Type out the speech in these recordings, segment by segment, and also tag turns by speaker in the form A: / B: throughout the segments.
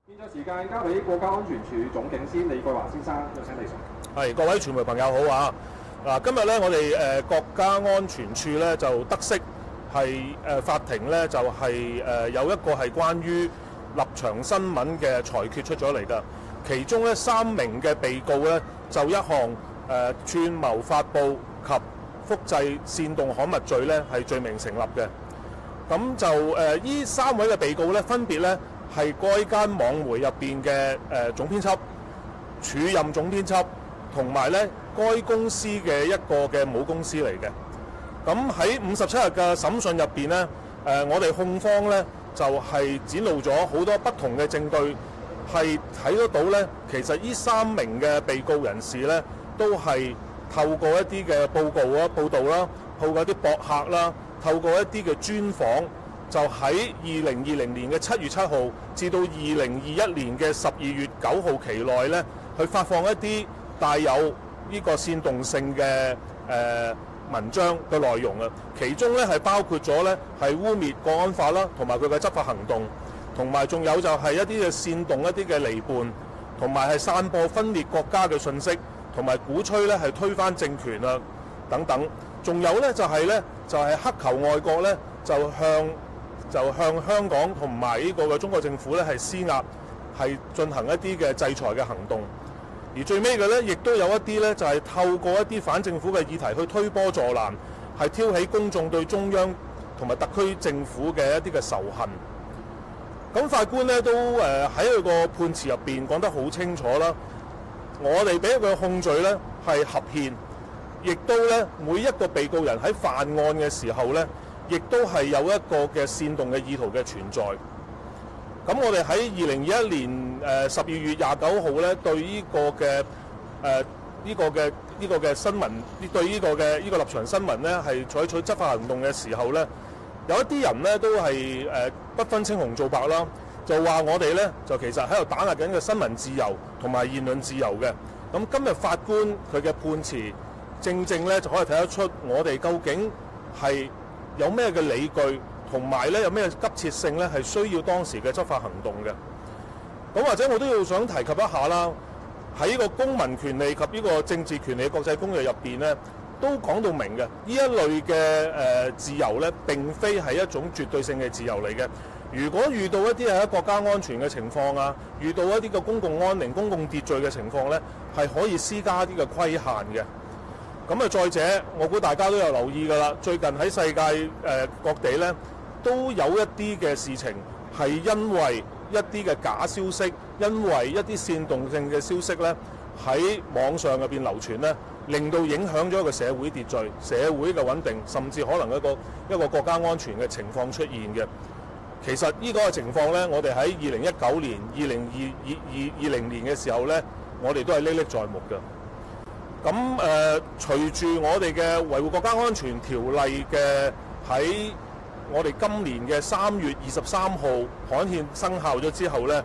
A: 現在時間交俾國家安全處總警司李桂華先生，有請你上。
B: 係，各位傳媒朋友好啊！今日咧，我哋國家安全處咧就得悉係法庭咧就係有一個係關於立場新聞嘅裁決出咗嚟㗎。其中咧3名嘅被告咧就一項串謀發布及複製煽動刊物罪咧係罪名成立嘅。咁就呢3位嘅被告咧分別咧係該間網媒入邊嘅總編輯、署任總編輯，同埋咧該公司嘅一個嘅母公司嚟嘅。咁喺57日嘅審訊入邊咧，我哋控方咧就係展露咗好多不同嘅證據，係睇得到咧，其實呢3名嘅被告人士咧都係透過一啲嘅報導啦，透過一啲博客啦，透過一啲嘅專訪，就喺2020年嘅7月7號至到2021年嘅12月9號期內咧，去發放一啲帶有呢個煽動性嘅文章嘅內容啊。其中咧係包括咗咧係污蔑國安法啦，同埋佢嘅執法行動，同埋仲有就係一啲嘅煽動一啲嘅離叛，同埋係散播分裂國家嘅信息，同埋鼓吹咧係推翻政權啊等等。仲有咧就係乞求外國咧就向香港同埋呢個嘅中國政府咧係施壓，係進行一啲嘅制裁嘅行動。而最尾嘅咧，亦都有一啲咧就係透過一啲反政府嘅議題去推波助瀾，係挑起公眾對中央同埋特區政府嘅一啲嘅仇恨。咁法官咧都喺佢個判詞入邊講得好清楚啦。我哋俾佢嘅控罪咧係合憲，亦都咧每一個被告人喺犯案嘅時候咧，亦都係有一個嘅煽動嘅意圖嘅存在。咁我哋喺2021年12月29號咧，對呢個嘅新聞，對呢個立場新聞咧係採取執法行動嘅時候咧，有一啲人咧都係不分青紅皂白啦，就話我哋咧就其實喺度打壓緊嘅新聞自由同埋言論自由嘅。咁今日法官佢嘅判詞，正咧就可以睇得出我哋究竟係有咩嘅理據，同埋咧有咩急切性咧係需要當時嘅執法行動嘅。咁或者我都要想提及一下啦，喺呢個公民權利及呢個政治權利國際公約入邊咧，都講到明嘅，呢一類嘅自由咧並非係一種絕對性嘅自由嚟嘅。如果遇到一啲係喺國家安全嘅情況啊，遇到一啲嘅公共安寧、公共秩序嘅情況咧，係可以施加一啲嘅規限嘅。咁啊，再者，我估大家都有留意㗎啦。最近喺世界各地咧，都有一啲嘅事情係因為一啲嘅假消息，因為一啲煽動性嘅消息咧喺網上入邊流傳咧，令到影響咗一個社會秩序、社會嘅穩定，甚至可能一個國家安全嘅情況出現嘅。其實呢個情況咧，我哋喺2019年、2020年嘅時候咧，我哋都係歷歷在目嘅。咁隨住我哋嘅維護國家安全條例嘅喺我哋今年嘅3月23號刊憲生效咗之後咧，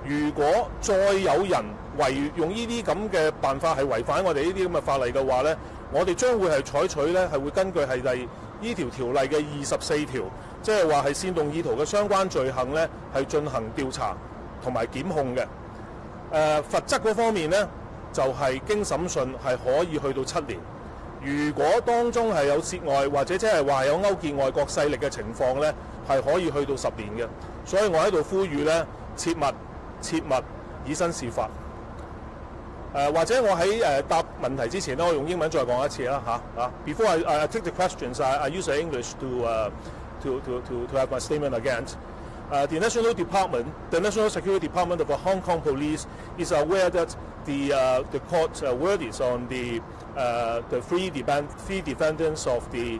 B: 如果再有人用呢啲咁嘅辦法係違反我哋呢啲咁嘅法例嘅話咧，我哋將會係採取咧係會根據係呢條條例嘅24條，即係話係煽動意圖嘅相關罪行咧係進行調查同埋檢控嘅。罰則嗰方面咧，就係經審訊係可以去到7年。如果當中係有涉外或者即係話有勾結外國勢力嘅情況咧，係可以去到10年嘅。所以我喺度呼籲咧，切勿以身試法。或者我喺答問題之前咧，我用英文再講一次啦嚇。Before I take the questions, I use English to have my statement again. The National Security Department of the Hong Kong Police is aware that the court verdicts on the three defendants of the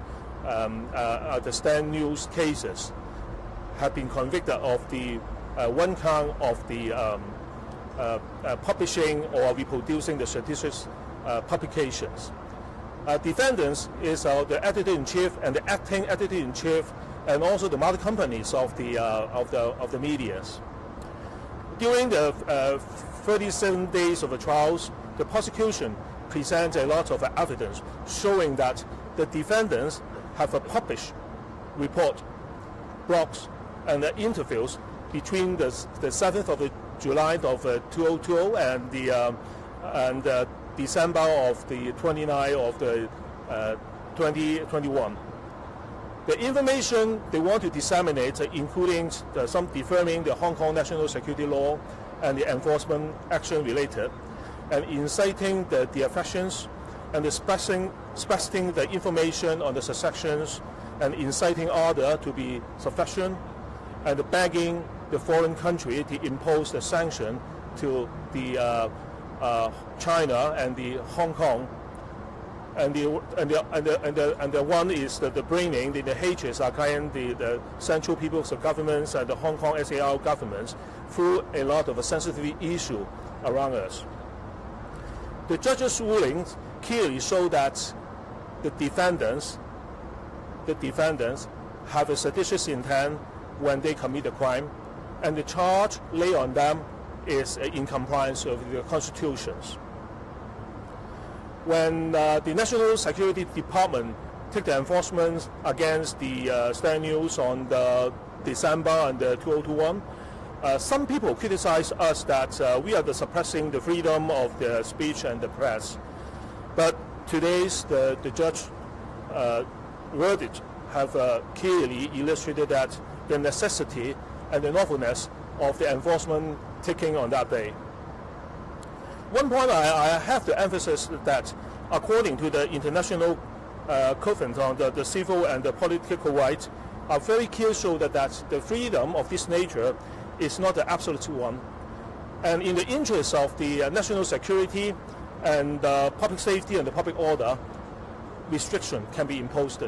B: Stand News cases have been convicted of the one count of the publishing or reproducing the seditious publications. Defendants is the editor-in-chief and the acting editor-in-chief, and also the mother companies of the medias. During the 37 days of the trials, the prosecution presents a lot of evidence showing that the defendants have published report, blogs, and interviews between the 7th of July of 2020 and December of the 29 of the 2021. The information they want to disseminate, including some defaming the Hong Kong national security law and the enforcement action related, and inciting the affections, and expressing the information on the secessions, and inciting order to be sufficient, and begging the foreign country to impose the sanction to the China and the Hong Kong. And the one is the bringing the hatred against the Central People's Governments and the Hong Kong SAR governments through a lot of sensitive issue around us. The judge's rulings clearly show that the defendants have a seditious intent when they commit a crime, and the charge laid on them is in compliance with the constitutions. When the National Security Department took the enforcement against the Stand News on the December and 2021, some people criticize us that we are suppressing the freedom of the speech and the press. But today's the judge verdict have clearly illustrated that the necessity and the lawfulness of the enforcement taking on that day. One point I have to emphasize that according to the international covenant on the civil and the political rights, are very clear show that the freedom of this nature is not the absolute one. And in the interest of the national security and public safety and the public order, restriction can be imposed.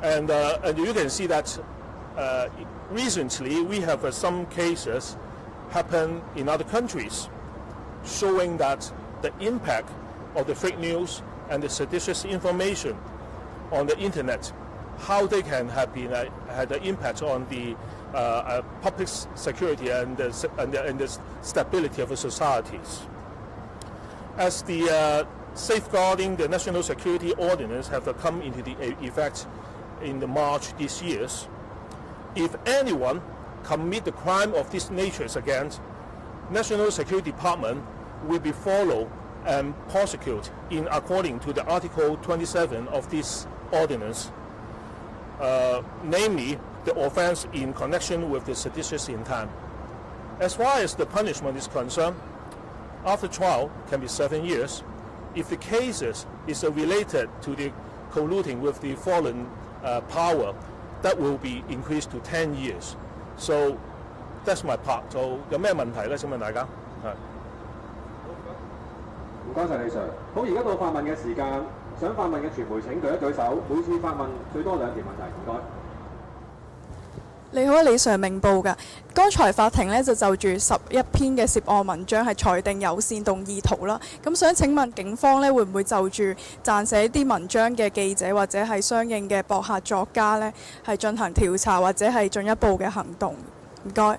B: And you can see that recently we have some cases happen in other countries, showing that the impact of the fake news and the seditious information on the internet, how they can have been had an impact on the public security and the stability of the societies. As the safeguarding the national security ordinance have come into the effect in March this year, if anyone commit the crime of this nature against, National Security Department will be followed and prosecute in according to the Article 27 of this ordinance, namely the offense in connection with the seditious intent. As far as the punishment is concerned, after trial can be 7 years. If the cases is related to the colluding with the foreign power, that will be increased to 10 years. So that's my part. So 有咩問題咧？請問大家係。
A: 唔該曬李 Sir。好，而家到發問嘅時間，想發問嘅傳媒請舉一舉手。每次發問最多2條問題，唔該。
C: 你好，李 Sir， 明報㗎。剛才法庭呢就住11篇嘅涉案文章係裁定有煽動意圖啦。咁想請問警方呢會唔會就住撰寫啲文章嘅記者或者係相應嘅博客作家呢係進行調查或者係進一步嘅行動？唔該。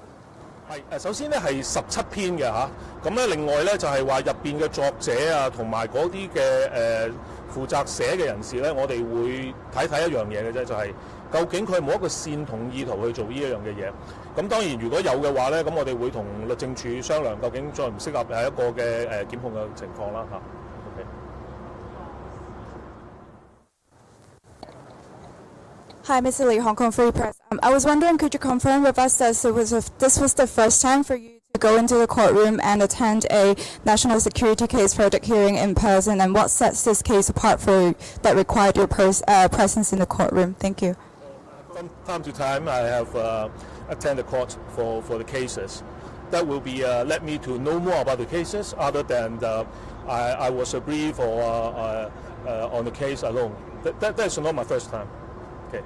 B: 係首先呢係17篇嘅嚇，咁咧另外呢就係話入邊嘅作者啊，同埋嗰啲嘅負責寫嘅人士呢，我哋會睇一樣嘢嘅啫，就係究竟佢冇一個煽動意圖去做呢一樣嘅嘢。咁當然如果有嘅話呢，咁我哋會同律政處商量究竟再唔適合係一個嘅檢控嘅情況啦嚇。
D: Hi, Mr. Lee, Hong Kong Free Press. I was wondering, could you confirm with us that this was the first time for you to go into the courtroom and attend a national security case verdict hearing in person, and what sets this case apart for you that required your presence in the courtroom? Thank you.
B: From time to time, I have attended court for the cases. That will be let me to know more about the cases, other than I was a brief or on the case alone. That is not my first time. Okay.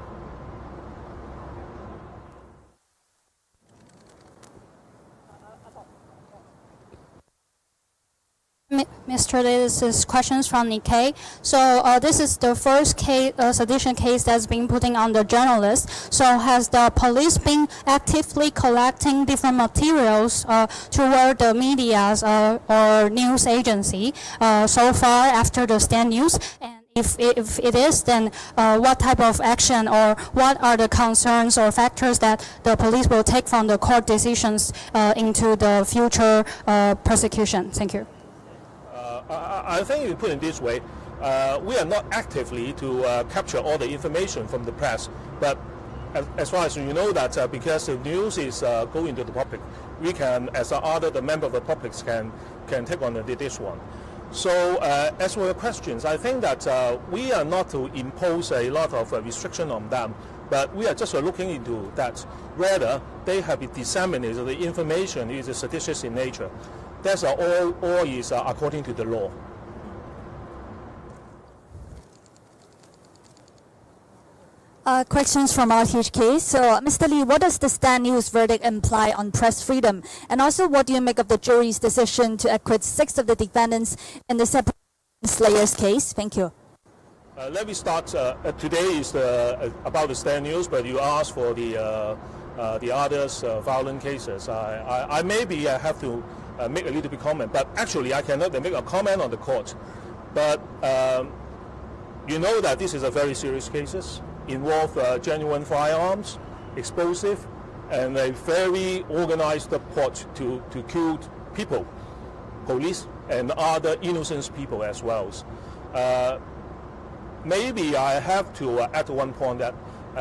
E: Mr. Lee, this is questions from Nikkei. So this is the first case, sedition case that's been putting on the journalists. So has the police been actively collecting different materials toward the media or news agency so far after the Stand News? And If it is, then what type of action or what are the concerns or factors that the police will take from the court decisions into the future prosecution? Thank you.
B: I think you put it this way, we are not actively to capture all the information from the press, but as far as you know that because the news is going to the public, we can, as the member of the public, can take on this one. So as for your questions, I think that we are not to impose a lot of restriction on them, but we are just looking into that whether they have disseminated the information is seditious in nature. That's all is according to the law.
F: Questions from RTHK. So, Mr. Lee, what does the Stand News verdict imply on press freedom? And also, what do you make of the jury's decision to acquit 6 of the defendants in the separate Slayers case? Thank you.
B: Let me start. Today is about the Stand News, but you asked for the others violent cases. I maybe have to make a little bit comment, but actually I cannot make a comment on the court. But you know that this is a very serious cases. Involve genuine firearms, explosive, and a very organized plot to kill people, police, and other innocent people as well. Maybe I have to add one point that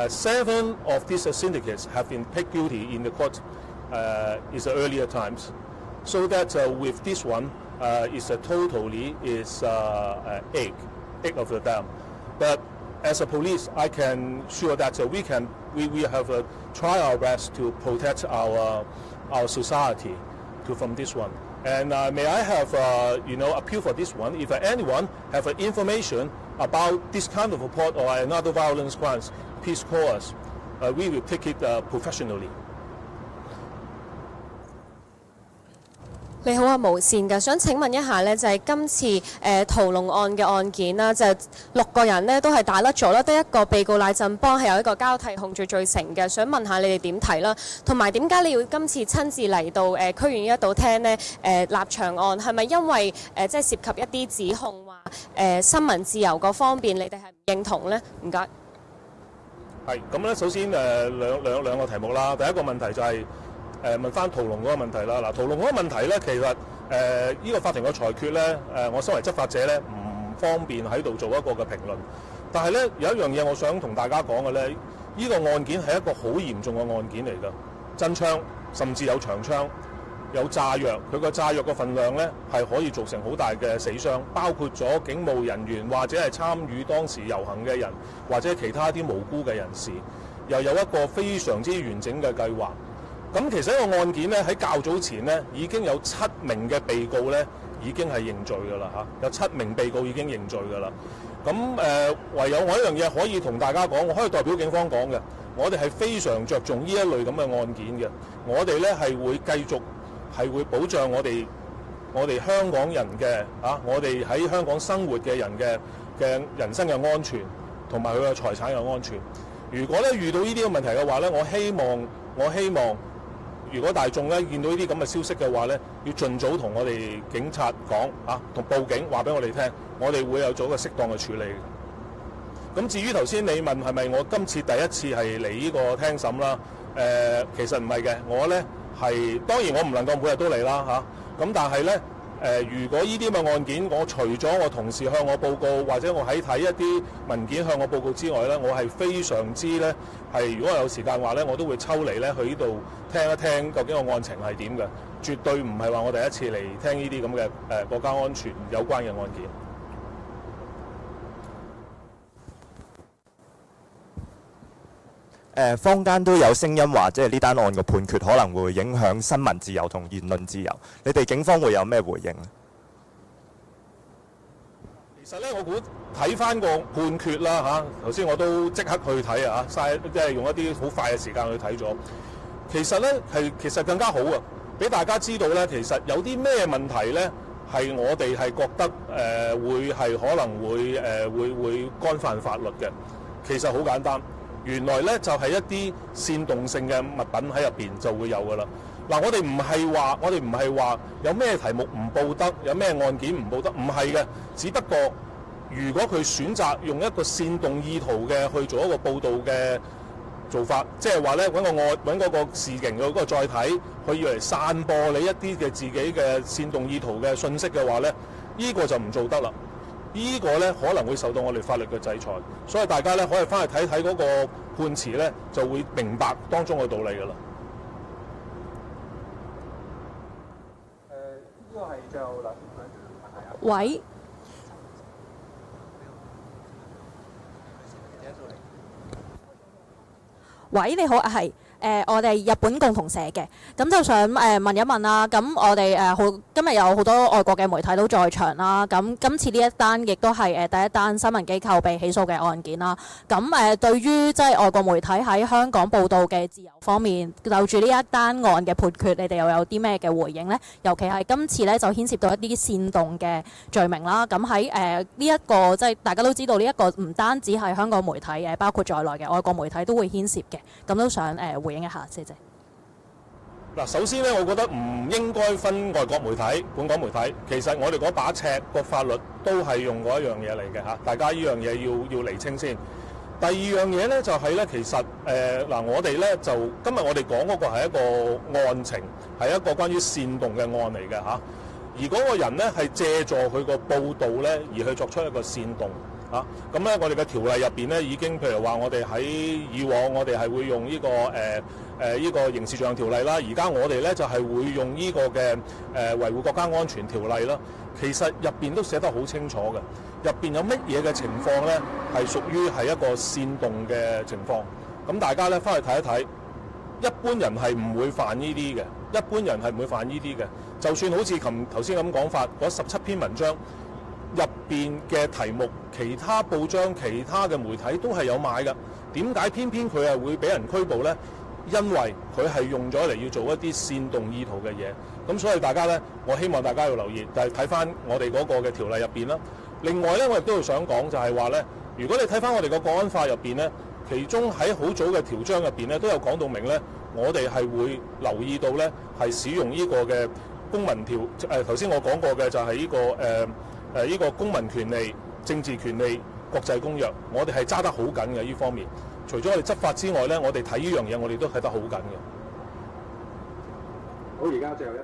B: 7 of these syndicates have been pled guilty in the court in the earlier times, so that with this one is totally is 8 of them. But as a police, I can sure that we have try our best to protect our society from this one. And may I have appeal for this one? If anyone have information about this kind of report or another violence crimes, please call us. We will take it professionally.
G: 你好啊，無線㗎，想請問一下呢，就係今次屠龍案嘅案件啦，就6個人呢都係打甩咗啦，得一個被告賴振邦係有一個交替控罪罪成嘅，想問下你哋點睇啦？同埋點解你要今次親自嚟到區院一度聽呢？立場案係咪因為即係涉及一啲指控話新聞自由嗰方面，你哋係唔認同呢？唔該。
B: 係咁咧，首先兩個題目啦，第一個問題就係。問翻屠龍嗰個問題啦，嗱，屠龍嗰個問題咧，其實呢個法庭嘅裁決咧，我身為執法者咧，唔方便喺度做一個嘅評論。但係咧，有一樣嘢我想同大家講嘅咧，呢個案件係一個好嚴重嘅案件嚟㗎，真槍甚至有長槍，有炸藥，佢個炸藥嘅份量咧係可以造成好大嘅死傷，包括咗警務人員或者係參與當時遊行嘅人，或者其他啲無辜嘅人士，又有一個非常之完整嘅計劃。咁其實呢個案件咧喺較早前咧已經有7名嘅被告咧已經係認罪㗎啦嚇，有7名被告已經認罪㗎啦。咁唯有我一樣嘢可以同大家講，我可以代表警方講嘅，我哋係非常着重呢一類咁嘅案件嘅，我哋咧係會繼續係會保障我哋香港人嘅我哋喺香港生活嘅人嘅人身嘅安全同埋佢嘅財產嘅安全。如果咧遇到呢啲嘅問題嘅話咧，我希望。如果大眾咧見到呢啲咁嘅消息嘅話咧，要盡早同我哋警察講同報警話俾我哋聽，我哋會有做一個適當嘅處理。咁至於頭先你問係咪我今次第一次係嚟呢個聽審啦？其實唔係嘅，我咧係當然我唔能夠每日都嚟啦咁但係咧如果呢啲咁嘅案件，我除咗我同事向我報告，或者我喺睇一啲文件向我報告之外咧，我係非常之咧係如果有時間話咧，我都會抽離咧去呢度聽一聽究竟個案情係點嘅，絕對唔係話我第一次嚟聽呢啲咁嘅國家安全有關嘅案件。
H: 坊間都有聲音話，即係呢單案嘅判決可能會影響新聞自由同言論自由。你哋警方會有咩回應呢？
B: 其實咧，我估睇翻個判決啦頭先我都即刻去睇嘥即係用一啲好快嘅時間去睇咗。其實咧其實更加好啊，俾大家知道咧，其實有啲咩問題咧係我哋係覺得會係可能會干犯法律嘅。其實好簡單。原來咧就係一啲煽動性嘅物品喺入邊就會有㗎啦。嗱，我哋唔係話有咩題目唔報得，有咩案件唔報得，唔係嘅。只不過如果佢選擇用一個煽動意圖嘅去做一個報導嘅做法，即係話咧揾嗰個事情嗰個載體，去要嚟散播你一啲嘅自己嘅煽動意圖嘅信息嘅話咧，呢個就唔做得啦。呢個咧可能會受到我哋法律嘅制裁，所以大家咧可以翻去睇睇嗰個判詞咧，就會明白當中嘅道理㗎啦。
A: 呢個係最後兩條問題啊。
I: 喂。喂，你好，係我哋日本共同社嘅，咁就想問一問啦。咁我哋今日有好多外國嘅媒體都在場啦。咁今次呢一單亦都係第一單新聞機構被起訴嘅案件啦。咁對於即係外國媒體喺香港報導嘅自由方面，就住呢一單案嘅判決，你哋又有啲咩嘅回應呢？尤其係今次呢，就牽涉到一啲煽動嘅罪名啦。咁喺呢一個即係大家都知道呢一個唔單止係香港媒體包括在內嘅外國媒體都會牽涉嘅。咁都想回應一下，謝謝。
B: 嗱，首先咧，我覺得唔應該分外國媒體、本港媒體。其實我哋嗰把尺個法律都係用嗰一樣嘢嚟嘅嚇，大家呢樣嘢要釐清先。第二樣嘢咧就係咧，其實我哋咧就今日我哋講嗰個係一個案情，係一個關於煽動嘅案嚟嘅嚇。而嗰個人咧係借助佢個報導咧而去作出一個煽動。咁咧，我哋嘅條例入邊咧已經，譬如話我哋喺以往我哋係會用呢個刑事罪行條例啦，而家我哋咧就係會用呢個嘅維護國家安全條例啦。其實入邊都寫得好清楚嘅，入邊有乜嘢嘅情況咧係屬於係一個煽動嘅情況。咁大家咧翻去睇一睇，一般人係唔會犯呢啲嘅，一般人係唔會犯呢啲嘅。就算好似頭先咁講法，嗰17篇文章入邊嘅題目，其他報章、其他嘅媒體都係有買㗎。點解偏偏佢係會俾人拘捕呢？因為佢係用咗嚟要做一啲煽動意圖嘅嘢。咁所以大家呢，我希望大家要留意，就係睇翻我哋嗰個嘅條例入邊啦。另外呢，我亦都要想講就係話呢，如果你睇翻我哋個國安法入邊呢，其中喺好早嘅條章入邊呢，都有講到明呢，我哋係會留意到呢，係使用呢個嘅公民條頭先我講過嘅就係呢個呢個公民權利、政治權利國際公約，我哋係揸得好緊嘅呢方面。除咗我哋執法之外咧，我哋睇呢樣嘢，我哋都睇得好緊嘅。
A: 好，而家最後一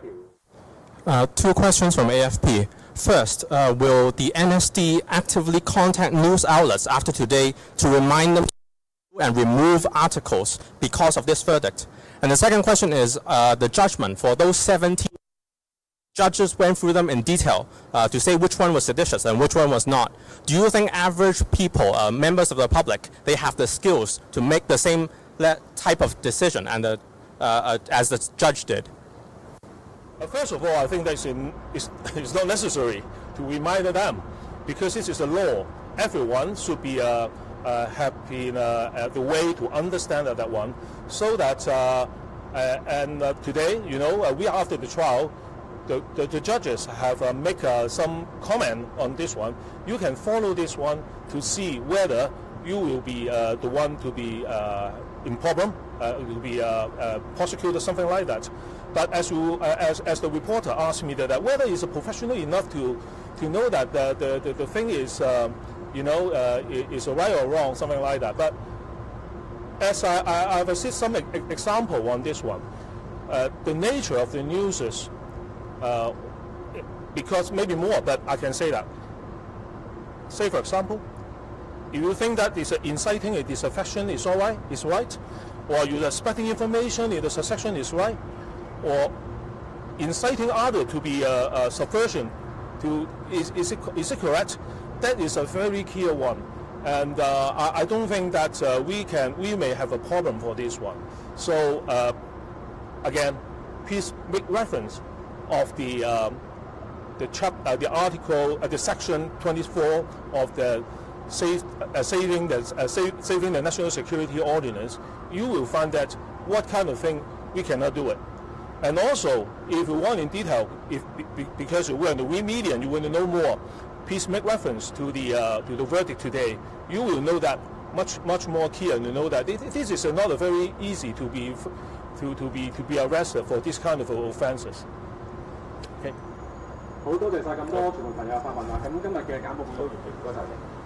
A: 條。
J: Two questions from AFP. First, will the NSD actively contact news outlets after today to remind them and remove articles because of this verdict? And the second question is the judgment for those 17 judges went through them in detail to say which one was seditious and which one was not. Do you think average people, members of the public, they have the skills to make the same type of decision and as the judge did?
B: First of all, I think that it's not necessary to remind them because this is a law. Everyone should be have been the way to understand that one, so that today, we are after the trial. The judges have make some comment on this one. You can follow this one to see whether you will be the one to be in problem, to be prosecuted, something like that. But as the reporter asked me that whether he's a professional enough to know that the thing is is right or wrong, something like that. But as I've seen some example on this one, the nature of the news is. Because maybe more, but I can say that. Say, for example, if you think that it's inciting a disaffection is all right, is right, or you're expecting information in the succession is right, or inciting other to be a subversion, is it correct? That is a very clear one, and I don't think that we may have a problem for this one. So again, please make reference of the article, the section 24 of the saving the national security ordinance. You will find that what kind of thing we cannot do it. And also, if you want in detail, because we're in the media and you want to know more, please make reference to the verdict today. You will know that much more clear, and you know that this is not a very easy to be arrested for this kind of offences. Okay.
A: 好多謝晒咁多傳媒朋友嘅發問啦。咁今日嘅簡報都完結，唔該晒。